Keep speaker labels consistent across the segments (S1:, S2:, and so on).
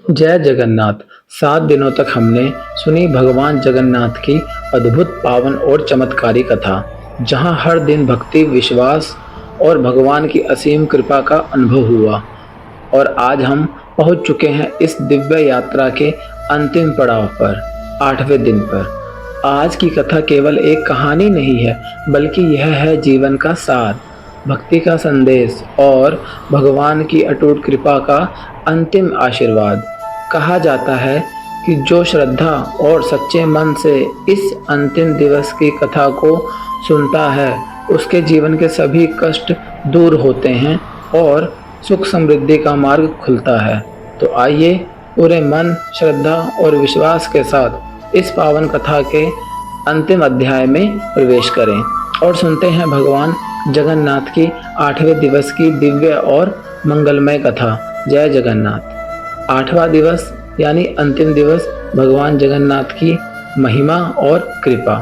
S1: जय जगन्नाथ। 7 दिनों तक हमने सुनी भगवान जगन्नाथ की अद्भुत, पावन और चमत्कारी कथा, जहां हर दिन भक्ति, विश्वास और भगवान की असीम कृपा का अनुभव हुआ। और आज हम पहुंच चुके हैं इस दिव्य यात्रा के अंतिम पड़ाव पर, 8वें दिन पर। आज की कथा केवल एक कहानी नहीं है, बल्कि यह है जीवन का सार, भक्ति का संदेश और भगवान की अटूट कृपा का अंतिम आशीर्वाद। कहा जाता है कि जो श्रद्धा और सच्चे मन से इस अंतिम दिवस की कथा को सुनता है, उसके जीवन के सभी कष्ट दूर होते हैं और सुख समृद्धि का मार्ग खुलता है। तो आइए पूरे मन, श्रद्धा और विश्वास के साथ इस पावन कथा के अंतिम अध्याय में प्रवेश करें और सुनते हैं भगवान जगन्नाथ की 8वें दिवस की दिव्य और मंगलमय कथा। जय जगन्नाथ। 8वां दिवस यानी अंतिम दिवस, भगवान जगन्नाथ की महिमा और कृपा।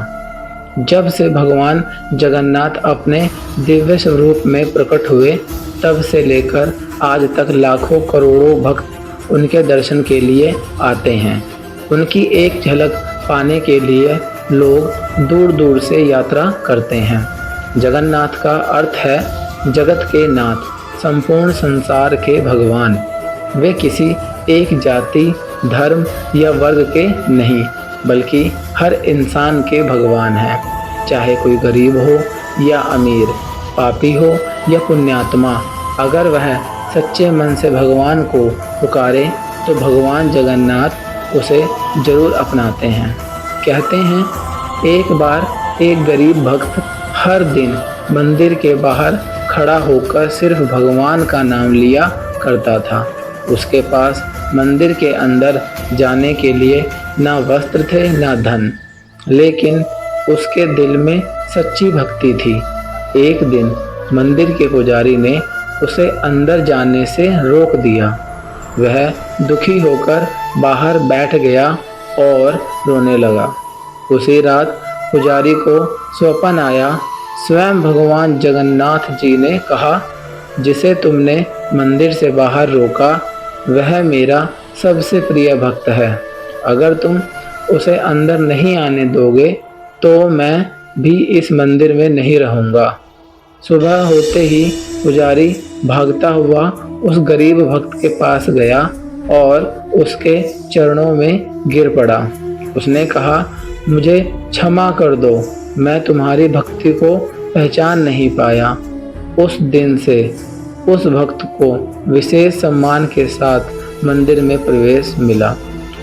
S1: जब से भगवान जगन्नाथ अपने दिव्य स्वरूप में प्रकट हुए, तब से लेकर आज तक लाखों करोड़ों भक्त उनके दर्शन के लिए आते हैं। उनकी एक झलक पाने के लिए लोग दूर दूर से यात्रा करते हैं। जगन्नाथ का अर्थ है जगत के नाथ, संपूर्ण संसार के भगवान। वे किसी एक जाति, धर्म या वर्ग के नहीं, बल्कि हर इंसान के भगवान हैं। चाहे कोई गरीब हो या अमीर, पापी हो या पुण्यात्मा, अगर वह सच्चे मन से भगवान को पुकारे तो भगवान जगन्नाथ उसे जरूर अपनाते हैं। कहते हैं, एक बार एक गरीब भक्त हर दिन मंदिर के बाहर खड़ा होकर सिर्फ भगवान का नाम लिया करता था। उसके पास मंदिर के अंदर जाने के लिए ना वस्त्र थे ना धन, लेकिन उसके दिल में सच्ची भक्ति थी। एक दिन मंदिर के पुजारी ने उसे अंदर जाने से रोक दिया। वह दुखी होकर बाहर बैठ गया और रोने लगा। उसी रात पुजारी को स्वप्न आया। स्वयं भगवान जगन्नाथ जी ने कहा, जिसे तुमने मंदिर से बाहर रोका, वह मेरा सबसे प्रिय भक्त है। अगर तुम उसे अंदर नहीं आने दोगे तो मैं भी इस मंदिर में नहीं रहूँगा। सुबह होते ही पुजारी भागता हुआ उस गरीब भक्त के पास गया और उसके चरणों में गिर पड़ा। उसने कहा, मुझे क्षमा कर दो, मैं तुम्हारी भक्ति को पहचान नहीं पाया। उस दिन से उस भक्त को विशेष सम्मान के साथ मंदिर में प्रवेश मिला।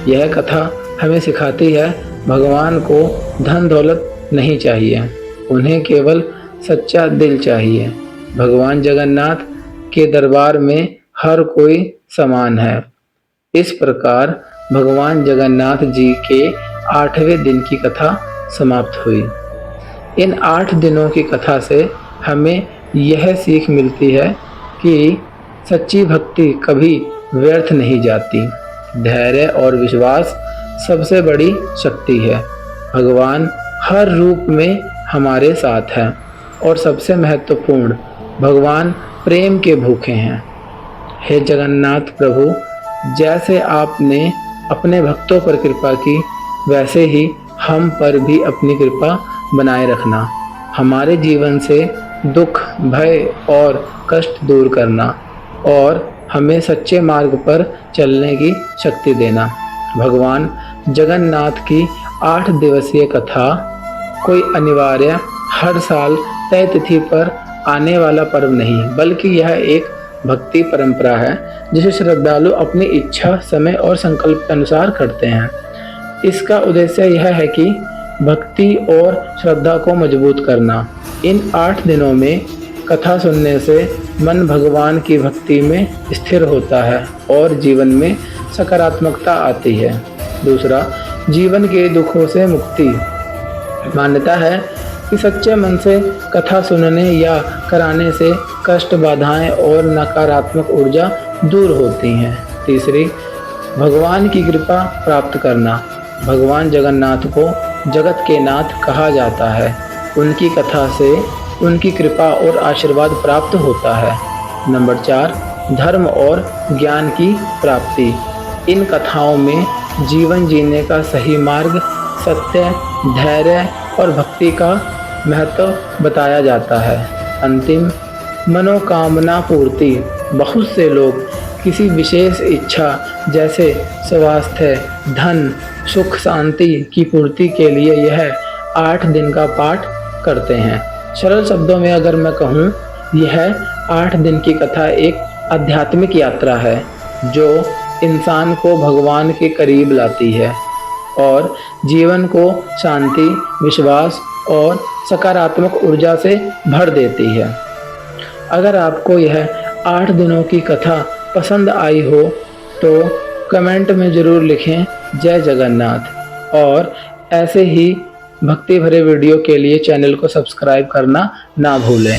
S1: यह कथा हमें सिखाती है, भगवान को धन दौलत नहीं चाहिए, उन्हें केवल सच्चा दिल चाहिए। भगवान जगन्नाथ के दरबार में हर कोई समान है। इस प्रकार भगवान जगन्नाथ जी के 8वें दिन की कथा समाप्त हुई। इन 8 दिनों की कथा से हमें यह सीख मिलती है कि सच्ची भक्ति कभी व्यर्थ नहीं जाती। धैर्य और विश्वास सबसे बड़ी शक्ति है। भगवान हर रूप में हमारे साथ हैं और सबसे महत्वपूर्ण, भगवान प्रेम के भूखे हैं। हे जगन्नाथ प्रभु, जैसे आपने अपने भक्तों पर कृपा की, वैसे ही हम पर भी अपनी कृपा बनाए रखना। हमारे जीवन से दुख, भय और कष्ट दूर करना और हमें सच्चे मार्ग पर चलने की शक्ति देना। भगवान जगन्नाथ की 8 दिवसीय कथा कोई अनिवार्य हर साल तय तिथि पर आने वाला पर्व नहीं, बल्कि यह एक भक्ति परंपरा है जिसे श्रद्धालु अपनी इच्छा, समय और संकल्प के अनुसार करते हैं। इसका उद्देश्य यह है कि भक्ति और श्रद्धा को मजबूत करना। इन 8 दिनों में कथा सुनने से मन भगवान की भक्ति में स्थिर होता है और जीवन में सकारात्मकता आती है। दूसरा, जीवन के दुखों से मुक्ति। मान्यता है कि सच्चे मन से कथा सुनने या कराने से कष्ट, बाधाएं और नकारात्मक ऊर्जा दूर होती हैं। तीसरी, भगवान की कृपा प्राप्त करना। भगवान जगन्नाथ को जगत के नाथ कहा जाता है। उनकी कथा से उनकी कृपा और आशीर्वाद प्राप्त होता है। नंबर 4, धर्म और ज्ञान की प्राप्ति। इन कथाओं में जीवन जीने का सही मार्ग, सत्य, धैर्य और भक्ति का महत्व बताया जाता है। अंतिम मनोकामना पूर्ति। बहुत से लोग किसी विशेष इच्छा जैसे स्वास्थ्य, धन, सुख, शांति की पूर्ति के लिए यह 8 दिन का पाठ करते हैं। सरल शब्दों में अगर मैं कहूँ, यह 8 दिन की कथा एक आध्यात्मिक यात्रा है जो इंसान को भगवान के करीब लाती है और जीवन को शांति, विश्वास और सकारात्मक ऊर्जा से भर देती है। अगर आपको यह 8 दिनों की कथा पसंद आई हो तो कमेंट में ज़रूर लिखें जय जगन्नाथ, और ऐसे ही भक्ति भरे वीडियो के लिए चैनल को सब्सक्राइब करना ना भूलें।